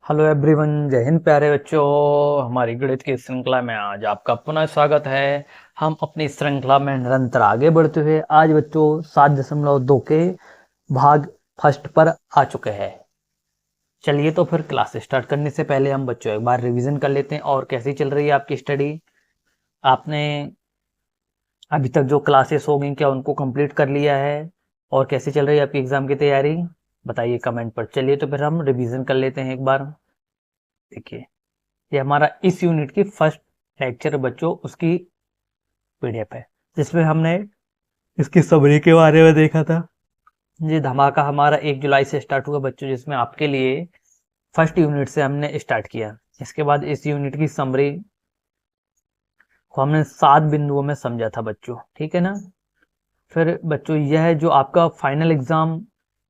Hello everyone, जय हिंद प्यारे बच्चों। हमारी गणित की श्रृंखला में आज आपका पुनः स्वागत है। हम अपनी श्रृंखला में निरंतर आगे बढ़ते हुए आज बच्चों 7.2 के भाग फर्स्ट पर आ चुके हैं। चलिए तो फिर क्लास स्टार्ट करने से पहले हम बच्चों एक बार रिवीजन कर लेते हैं और कैसी चल रही है आपकी स्टडी। आपने अभी तक जो क्लासेस हो गई क्या उनको कंप्लीट कर लिया है और कैसी चल रही है आपकी एग्जाम की तैयारी, बताइए कमेंट पर। चलिए तो फिर हम रिवीजन कर लेते हैं एक बार। देखिए, ये हमारा इस यूनिट की फर्स्ट लेक्चर बच्चों उसकी पीडीएफ है जिसमें हमने इसकी समरी के बारे में देखा था। ये धमाका हमारा 1 जुलाई से स्टार्ट हुआ बच्चों, जिसमें आपके लिए फर्स्ट यूनिट से हमने स्टार्ट किया। इसके बाद इस यूनिट की समरी को हमने 7 बिंदुओं में समझा था बच्चों, ठीक है ना। फिर बच्चों यह जो आपका फाइनल एग्जाम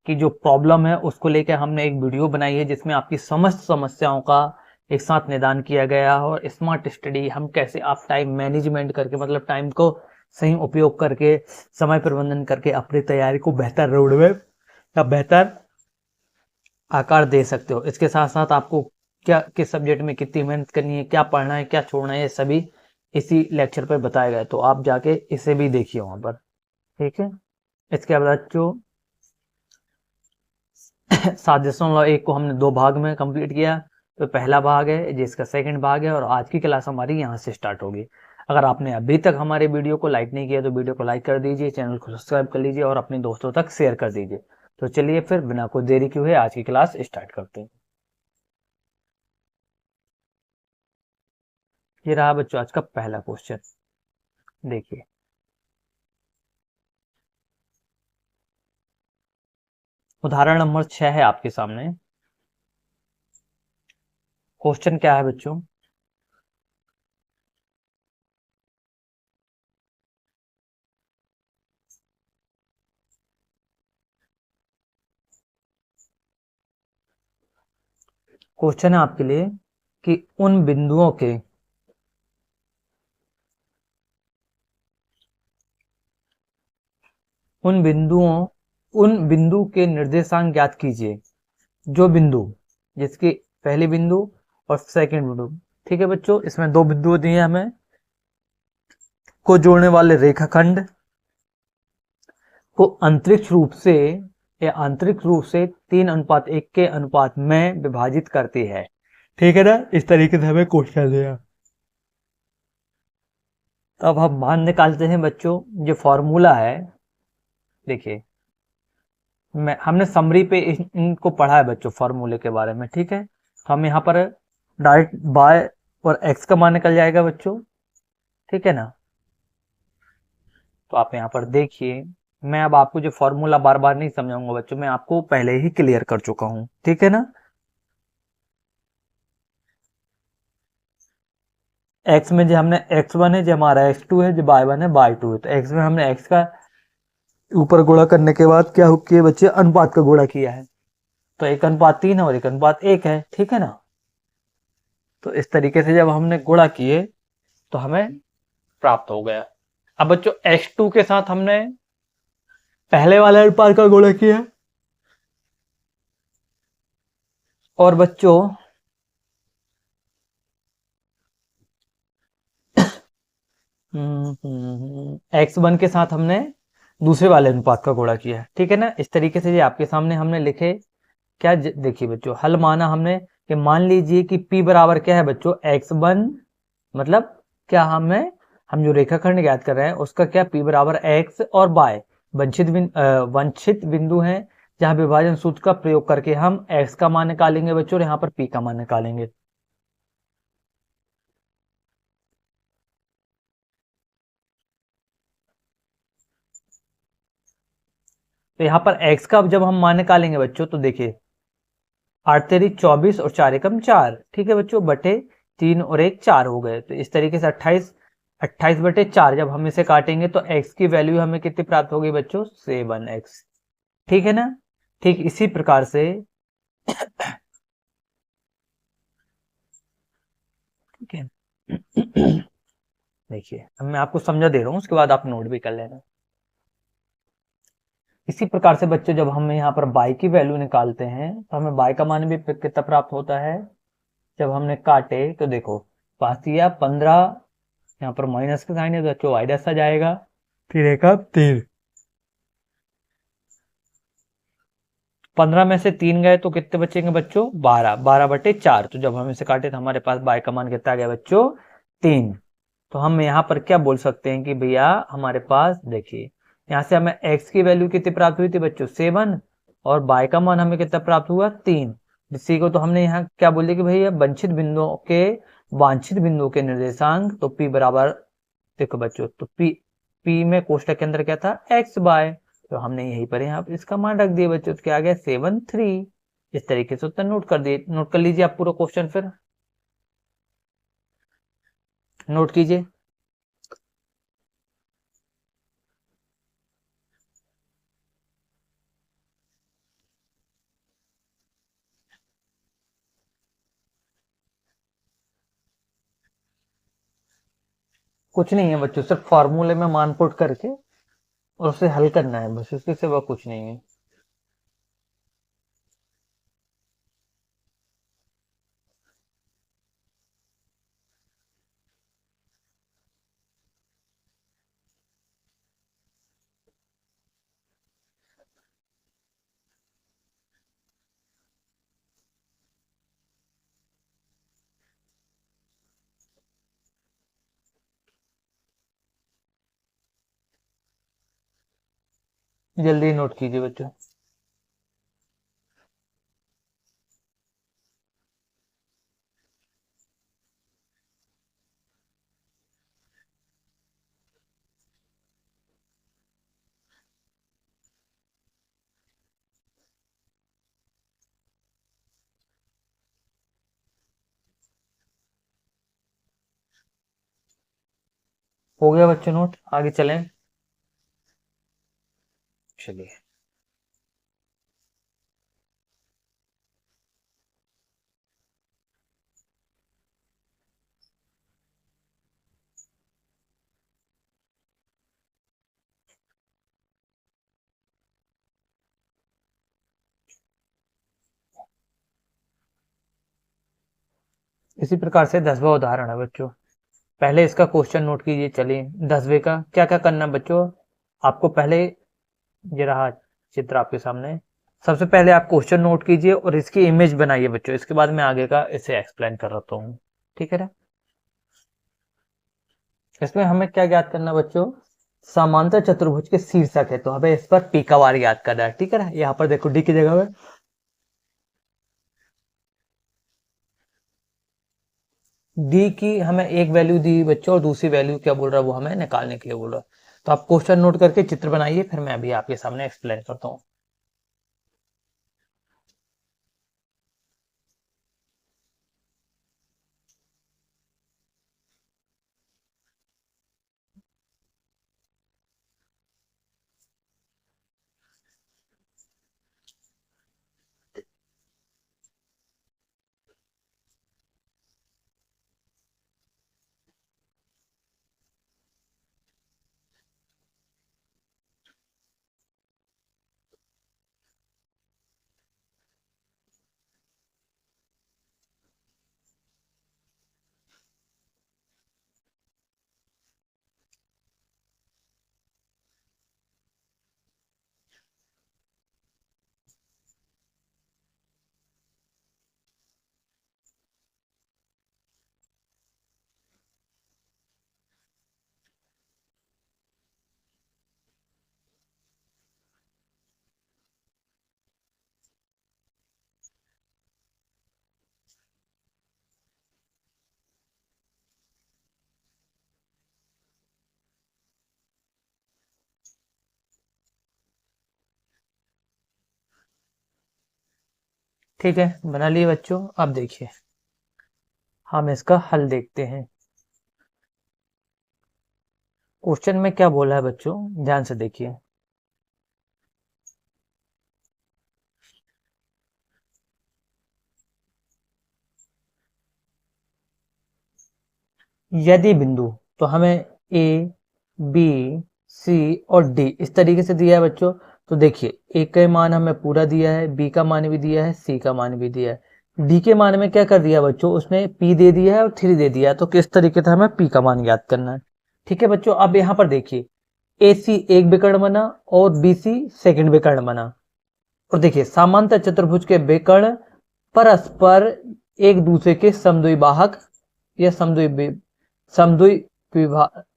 की जो प्रॉब्लम है उसको लेकर हमने एक वीडियो बनाई है जिसमें आपकी समस्त समस्याओं का एक साथ निदान किया गया है और स्मार्ट स्टडी हम कैसे आप टाइम मैनेजमेंट करके मतलब टाइम को सही उपयोग करके समय प्रबंधन करके अपनी तैयारी को बेहतर रोड में या बेहतर आकार दे सकते हो। इसके साथ साथ आपको क्या किस सब्जेक्ट में कितनी मेहनत करनी है, क्या पढ़ना है, क्या छोड़ना है, ये सभी इसी लेक्चर पर बताया गया है। तो आप जाके इसे भी देखिए वहां पर, ठीक है। इसके बाद जो 7.1 को हमने 2 भाग में कंप्लीट किया। तो पहला भाग है जिसका सेकंड भाग है और आज की क्लास हमारी यहाँ से स्टार्ट होगी। अगर आपने अभी तक हमारे वीडियो को लाइक नहीं किया तो वीडियो को लाइक कर दीजिए, चैनल को सब्सक्राइब कर लीजिए और अपने दोस्तों तक शेयर कर दीजिए। तो चलिए फिर बिना कोई देरी क्यों है आज की क्लास स्टार्ट करते हैं। ये रहा बच्चों आज का पहला क्वेश्चन। देखिए, उदाहरण नंबर 6 है आपके सामने। क्वेश्चन क्या है बच्चों? क्वेश्चन है आपके लिए कि उन बिंदु के निर्देशांक ज्ञात कीजिए। जो बिंदु जिसकी पहली बिंदु और सेकंड बिंदु, ठीक है बच्चों, इसमें 2 बिंदु दिए हमें को जोड़ने वाले रेखाखंड को आंतरिक रूप से 3:1 के अनुपात में विभाजित करती है, ठीक है ना। इस तरीके से हमें क्वेश्चन दिया। तो अब हम मान निकालते हैं बच्चों। जो फॉर्मूला है, देखिए हमने समरी पे इनको पढ़ा है बच्चों फॉर्मूले के बारे में, ठीक है। तो हम यहाँ पर डायरेक्ट बाय और एक्स का मान निकल जाएगा बच्चों, ठीक है ना। तो आप यहाँ पर देखिए, मैं अब आपको जो फॉर्मूला बार बार नहीं समझाऊंगा बच्चों, मैं आपको पहले ही क्लियर कर चुका हूं, ठीक है ना। एक्स में जो हमने x1 है, जो हमारा x2 है, जो y1 है, y2 है। तो x में हमने x का ऊपर गुणा करने के बाद क्या किया बच्चे, अनुपात का गुणा किया है। तो 1:3 है और 1:1 है, ठीक है ना। तो इस तरीके से जब हमने गुणा किए तो हमें प्राप्त हो गया। अब बच्चों x2 के साथ हमने पहले वाले अनुपात का गुणा किया और बच्चों x1 के साथ हमने दूसरे वाले अनुपात का गुणा किया, ठीक है ना। इस तरीके से ये आपके सामने हमने लिखे। क्या देखिए बच्चों, हल माना हमने कि मान लीजिए कि p बराबर क्या है बच्चों, x1, मतलब क्या हम जो रेखाखंड ज्ञात कर रहे हैं उसका क्या p बराबर x और y वंचित बिंदु हैं जहां विभाजन सूत्र का प्रयोग करके हम x का मान निकालेंगे बच्चों और यहाँ पर p का मान निकालेंगे। तो यहाँ पर x का जब हम मान निकालेंगे बच्चों तो देखिए 8×3 = 24 और 4×1 = 4, ठीक है बच्चों, बटे 3 और 1 4 हो गए। तो इस तरीके से 28/4 जब हम इसे काटेंगे तो x की वैल्यू हमें कितनी प्राप्त होगी बच्चों, 7x, ठीक है ना। ठीक इसी प्रकार से ठीक है। देखिए अब मैं आपको समझा दे रहा हूं, उसके बाद आप नोट भी कर लेना। इसी प्रकार से बच्चों जब हम यहाँ पर y की वैल्यू निकालते हैं तो हमें y का मान भी कितना प्राप्त होता है। जब हमने काटे तो देखो पास दिया 15, यहाँ पर माइनस का साइन है तो बच्चों y डैश आ जाएगा, फिर एक 3, 15 में से 3 गए तो कितने बचेंगे बच्चों 12, 12/4। तो जब हम इसे काटे तो हमारे पास y का मान कितना आ गया बच्चों 3। तो हम यहाँ पर क्या बोल सकते हैं कि भैया हमारे पास देखिए यहाँ से हमें x की वैल्यू कितनी प्राप्त हुई थी बच्चों 7, और y का मान हमें कितना प्राप्त हुआ 3। इसी को तो हमने यहाँ क्या बोले कि भैया वांछित बिंदुओं के निर्देशांक तो p बराबर, देखो बच्चों तो p में कोष्टक के अंदर क्या था x बाय, तो हमने यहीं पर यहाँ पर इसका मान रख दिया बच्चों, तो क्या आ गया 7 3। इस तरीके से उत्तर नोट कर लीजिए आप पूरा क्वेश्चन, फिर नोट कीजिए। कुछ नहीं है बच्चों, सिर्फ फॉर्मूले में मान पुट करके और उसे हल करना है बस, उसके सिवा कुछ नहीं है। जल्दी नोट कीजिए बच्चों। हो गया बच्चों नोट, आगे चलें। चलिए इसी प्रकार से 10वां उदाहरण है बच्चों। पहले इसका क्वेश्चन नोट कीजिए। चलिए 10वें का क्या क्या करना है बच्चों, आपको पहले ये रहा चित्र आपके सामने। सबसे पहले आप क्वेश्चन नोट कीजिए और इसकी इमेज बनाइए बच्चों, इसके बाद मैं आगे का इसे एक्सप्लेन कर रहा हूँ, ठीक है ना। इसमें हमें क्या याद करना बच्चों, समांतर चतुर्भुज के शीर्षक है तो हमें इस पर पी का वार याद करना है, ठीक है ना। यहाँ पर देखो डी की जगह में डी की हमें एक वैल्यू दी बच्चों और दूसरी वैल्यू क्या बोल रहा है वो हमें निकालने के लिए बोल रहा है। तो आप क्वेश्चन नोट करके चित्र बनाइए, फिर मैं अभी आपके सामने एक्सप्लेन करता हूँ। ठीक है, बना लिए बच्चों। अब देखिए हम इसका हल देखते हैं। क्वेश्चन में क्या बोला है बच्चों, ध्यान से देखिए। यदि बिंदु, तो हमें ए बी सी और डी इस तरीके से दिया है बच्चों। तो देखिए ए का मान हमें पूरा दिया है, बी का मान भी दिया है, सी का मान भी दिया है। डी के मान में क्या कर दिया बच्चों, उसने पी दे दिया है और 3 दे दिया है। तो किस तरीके से हमें पी का मान ज्ञात करना है। ठीक है बच्चों, अब यहाँ पर देखिए ए सी एक विकर्ण बना और बी सी सेकेंड विकर्ण बना। और देखिए समांतर चतुर्भुज के विकर्ण परस्पर एक दूसरे के समद्विबाहक या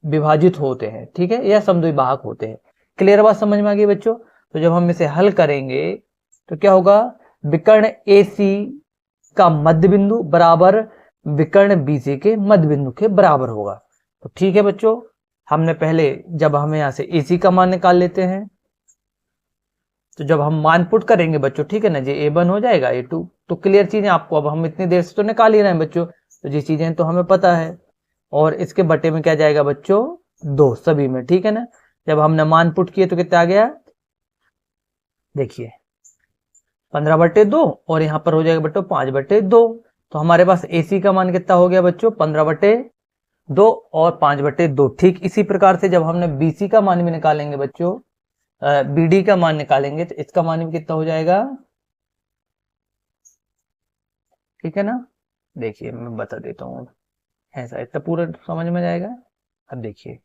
विभाजित होते हैं। ठीक है, या समद्विबाहक होते हैं। क्लियर बात समझ में आ गई बच्चों। तो जब हम इसे हल करेंगे तो क्या होगा, विकर्ण ए सी का मध्य बिंदु बराबर विकर्ण बी सी के मध्य बिंदु के बराबर होगा। तो ठीक है बच्चों, हमने पहले जब हमें यहां से ए सी का मान निकाल लेते हैं, तो जब हम मान पुट करेंगे बच्चों, ठीक है ना जी, A1 हो जाएगा A2। तो क्लियर चीजें आपको, अब हम इतनी देर से तो निकाल ही रहे हैं बच्चों, तो ये चीजें तो हमें पता है। और इसके बटे में क्या जाएगा बच्चों, 2 सभी में। ठीक है ना, जब हमने मान पुट किए तो कितना आ गया, देखिए 15/2 और यहाँ पर हो जाएगा बच्चों 5/2। तो हमारे पास AC का मान कितना हो गया बच्चों, 15/2 और 5/2। ठीक इसी प्रकार से जब हमने BC का मान भी निकालेंगे बच्चों, BD का मान निकालेंगे तो इसका मान भी कितना हो जाएगा। ठीक है ना, देखिए मैं बता देता हूँ, ऐसा इतना पूरा समझ में जाएगा। अब देखिए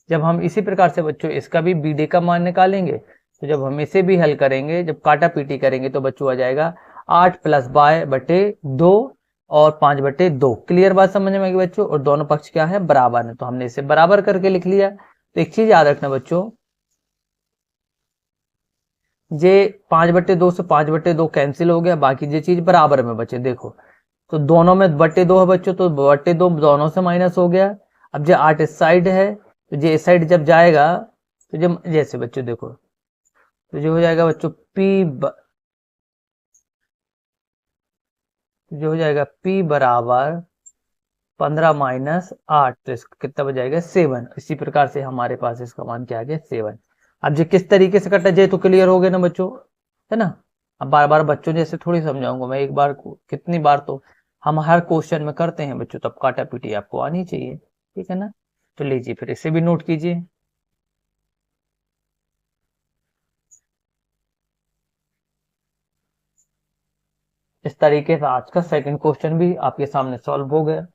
जब हम इसी प्रकार से बच्चों इसका भी BD का मान निकालेंगे, तो जब हम इसे भी हल करेंगे, जब काटा पीटी करेंगे तो बच्चों आ जाएगा 8 + y/2 और 5/2। क्लियर बात समझ में आएगी बच्चों। और दोनों पक्ष क्या है, बराबर है, तो हमने इसे बराबर करके लिख लिया। तो एक चीज याद रखना बच्चों, ये 5/2 से 5/2 कैंसिल हो गया, बाकी ये चीज बराबर में बचे। देखो तो दोनों में /2 है बच्चों, तो /2 दोनों से माइनस हो गया। अब जो 8 इस साइड है, तो ये इस साइड जब जाएगा तो जब जैसे बच्चों देखो, तो जो हो जाएगा बच्चों जो हो जाएगा P बराबर 15 - 8, तो इसका कितना बच जाएगा 7। इसी प्रकार से हमारे पास इसका मान क्या आ गया 7। अब जो किस तरीके से कटा जाए तो क्लियर हो गया ना बच्चों, है ना। अब बार बार बच्चों जैसे थोड़ी समझाऊंगा मैं, एक बार कितनी बार तो हम हर क्वेश्चन में करते हैं बच्चों, तब काटा पीटी आपको आनी चाहिए। ठीक है ना, तो लीजिए फिर इसे भी नोट कीजिए। इस तरीके से आज का सेकंड क्वेश्चन भी आपके सामने सॉल्व हो गया।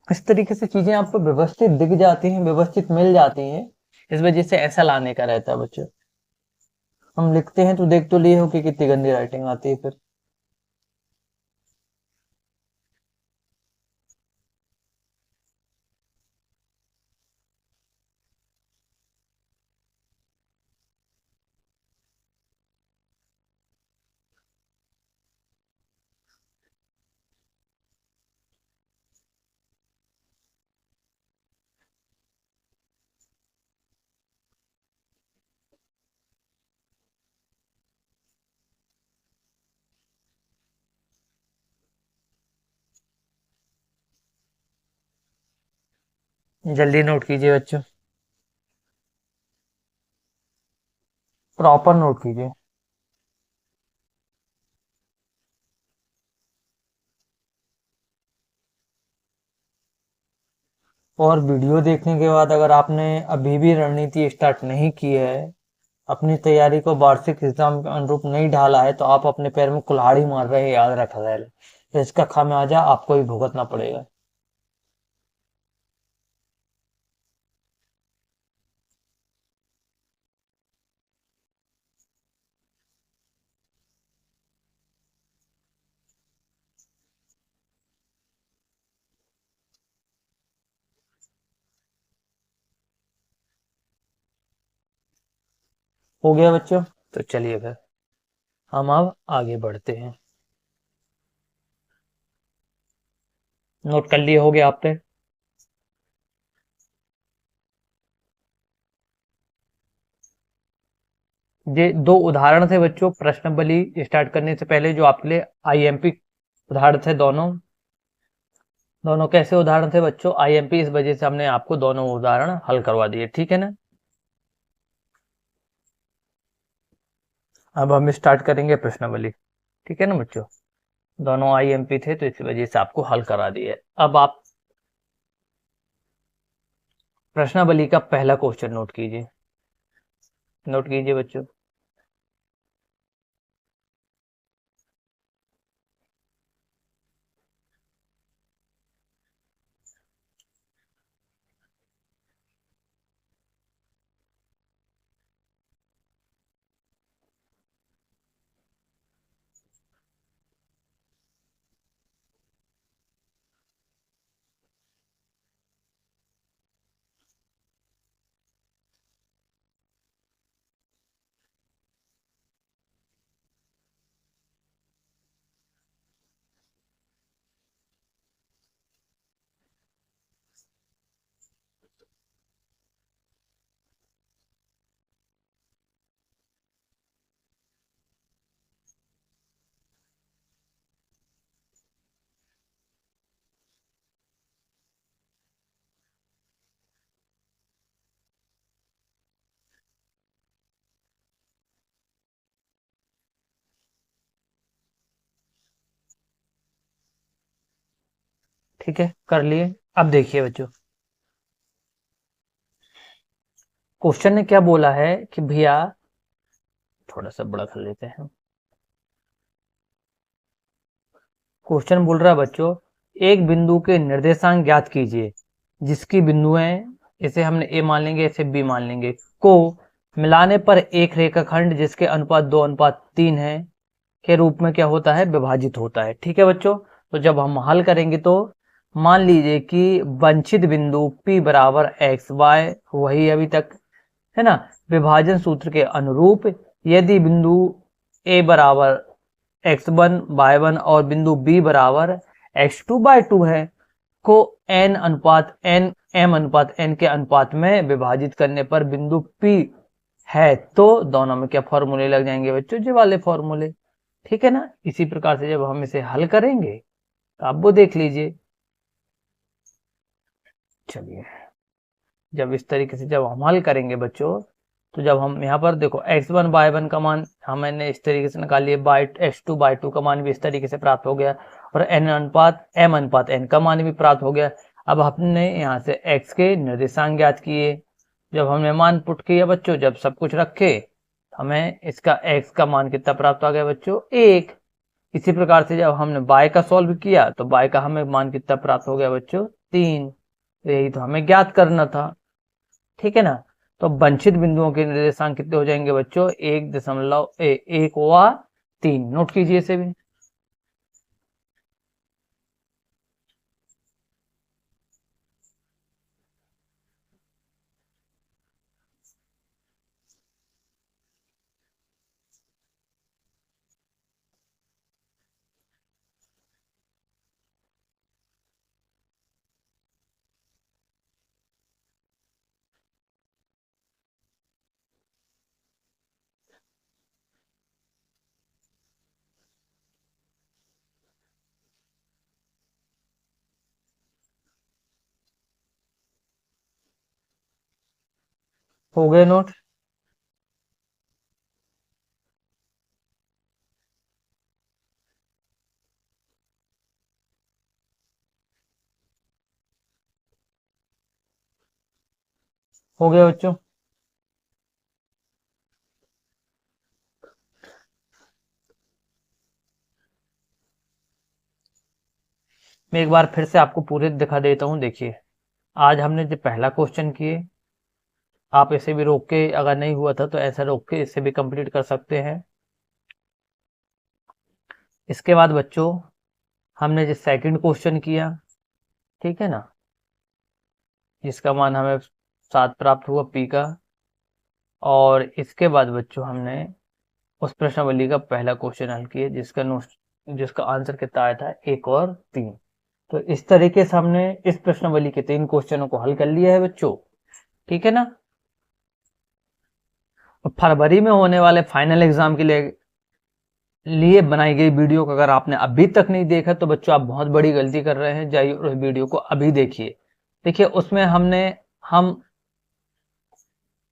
इस तरीके से चीजें आपको व्यवस्थित दिख जाती हैं, व्यवस्थित मिल जाती हैं। इस वजह से ऐसा लाने का रहता है बच्चों। हम लिखते हैं तो देख तो लिए हो कि कितनी गंदी राइटिंग आती है फिर। जल्दी नोट कीजिए बच्चों, प्रॉपर नोट कीजिए। और वीडियो देखने के बाद अगर आपने अभी भी रणनीति स्टार्ट नहीं की है, अपनी तैयारी को वार्षिक एग्जाम के अनुरूप नहीं ढाला है, तो आप अपने पैर में कुल्हाड़ी मार रहे हैं, याद रखा जाए। तो इसका खामियाजा आपको ही भुगतना पड़ेगा। हो गया बच्चों, तो चलिए फिर हम अब आगे बढ़ते हैं। नोट कर लिए होगे आपने। ये 2 उदाहरण थे बच्चों, प्रश्नावली स्टार्ट करने से पहले जो आपके लिए आईएमपी उदाहरण थे। दोनों दोनों कैसे उदाहरण थे बच्चों, आईएमपी, इस वजह से हमने आपको दोनों उदाहरण हल करवा दिए। ठीक है ना, अब हम स्टार्ट करेंगे प्रश्नावली। ठीक है ना बच्चों, दोनों आईएमपी थे तो इसी वजह से आपको हल करा दिए। अब आप प्रश्नावली का पहला क्वेश्चन नोट कीजिए, नोट कीजिए बच्चों। ठीक है, कर लिए। अब देखिए बच्चों, क्वेश्चन ने क्या बोला है कि भैया, थोड़ा सा बड़ा कर लेते हैं। क्वेश्चन बोल रहा है बच्चों, एक बिंदु के निर्देशांक ज्ञात कीजिए जिसकी बिंदुएं, इसे हमने ए मान लेंगे, इसे बी मान लेंगे, को मिलाने पर एक रेखाखंड जिसके अनुपात 2:3 है के रूप में क्या होता है, विभाजित होता है। ठीक है बच्चों, तो जब हम हल करेंगे तो मान लीजिए कि वंचित बिंदु P बराबर एक्स वाई, वही अभी तक है ना, विभाजन सूत्र के अनुरूप यदि बिंदु A बराबर x1 y1 और बिंदु B बराबर x2/2 है को m/n के अनुपात में विभाजित करने पर बिंदु P है, तो दोनों में क्या फॉर्मूले लग जाएंगे बच्चों, ये वाले फॉर्मूले। ठीक है ना, इसी प्रकार से जब हम इसे हल करेंगे तो आप वो देख लीजिए। चलिए, जब इस तरीके से जब हम हल करेंगे बच्चों, तो जब हम यहाँ पर देखो x1 y1 का मान हमने इस तरीके से निकाल लिया, बाई x2/2 का मान भी इस तरीके से प्राप्त हो गया, और m/n का मान भी प्राप्त हो गया। अब हमने यहाँ से x के निर्देशांक ज्ञात किए, जब हमने मान पुट किया बच्चों, जब सब कुछ रखे, हमें इसका x का मान कितना प्राप्त आ गया बच्चों, 1। इसी प्रकार से जब हमने y का सॉल्व किया तो y का हमें मान कितना प्राप्त हो गया बच्चों, 3। तो यही तो हमें ज्ञात करना था। ठीक है ना, तो वंचित बिंदुओं के निर्देशांक कितने हो जाएंगे बच्चों, 1.1 व 3। नोट कीजिए इसे भी। हो गए नोट। हो गया बच्चों। मैं एक बार फिर से आपको पूरे दिखा देता हूं। देखिए, आज हमने जो पहला क्वेश्चन किए, आप इसे भी रोक के, अगर नहीं हुआ था तो ऐसा रोक के इसे भी कंप्लीट कर सकते हैं। इसके बाद बच्चों हमने जो सेकंड क्वेश्चन किया, ठीक है ना, जिसका मान हमें 7 प्राप्त हुआ पी का, और इसके बाद बच्चों हमने उस प्रश्नावली का पहला क्वेश्चन हल किया जिसका आंसर कितना आया था, 1 और 3। तो इस तरीके से हमने इस प्रश्नावली के 3 क्वेश्चनों को हल कर लिया है बच्चों। ठीक है ना, फरवरी में होने वाले फाइनल एग्जाम के लिए बनाई गई वीडियो को अगर आपने अभी तक नहीं देखा तो बच्चों आप बहुत बड़ी गलती कर रहे हैं, जाइए उस वीडियो को अभी देखिए। देखिए, उसमें हम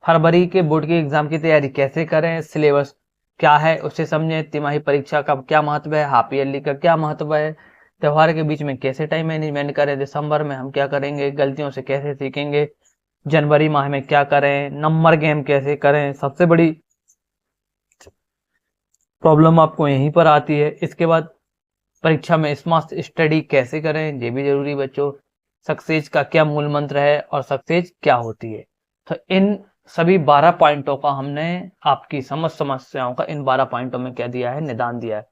फरवरी के बोर्ड के एग्जाम की तैयारी कैसे करें, सिलेबस क्या है उसे समझें, तिमाही परीक्षा का क्या महत्व है, हाफ ईयरली का क्या महत्व है, त्योहार के बीच में कैसे टाइम मैनेजमेंट करें, दिसंबर में हम क्या करेंगे, गलतियों से कैसे सीखेंगे, जनवरी माह में क्या करें, नंबर गेम कैसे करें, सबसे बड़ी प्रॉब्लम आपको यहीं पर आती है। इसके बाद परीक्षा में स्मार्ट स्टडी कैसे करें, ये भी जरूरी बच्चों। सक्सेस का क्या मूल मंत्र है और सक्सेस क्या होती है। तो इन सभी 12 पॉइंटों का हमने आपकी समस्याओं का इन 12 पॉइंटों में क्या दिया है, निदान दिया है।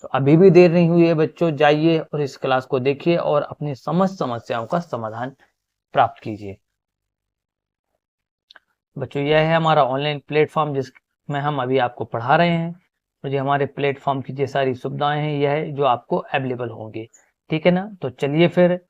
तो अभी भी देर नहीं हुई है बच्चों, जाइए और इस क्लास को देखिए और अपनी समस्याओं का समाधान प्राप्त कीजिए। बच्चों यह है हमारा ऑनलाइन प्लेटफॉर्म जिसमें हम अभी आपको पढ़ा रहे हैं, और ये हमारे प्लेटफॉर्म की जो सारी सुविधाएं हैं यह है जो आपको अवेलेबल होंगी, ठीक है ना। तो चलिए फिर,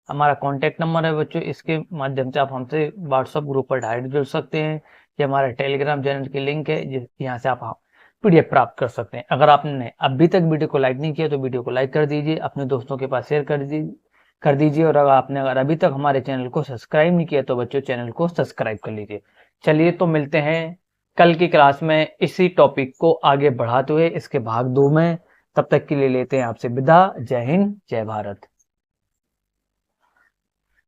हमारा कॉन्टैक्ट नंबर है बच्चों, इसके माध्यम से आप हमसे व्हाट्सएप ग्रुप पर डायरेक्ट जुड़ सकते हैं। ये हमारे टेलीग्राम चैनल की लिंक है, यहाँ से आप PDF प्राप्त कर सकते हैं। अगर आपने अभी तक वीडियो को लाइक नहीं किया तो वीडियो को लाइक कर दीजिए, अपने दोस्तों के पास शेयर कर दीजिए, और अगर अभी तक हमारे चैनल को सब्सक्राइब नहीं किया तो बच्चों चैनल को सब्सक्राइब कर लीजिए। चलिए तो मिलते हैं कल की क्लास में इसी टॉपिक को आगे बढ़ाते हुए इसके भाग 2 में। तब तक के लिए लेते हैं आपसे विदा। जय हिंद, जय भारत।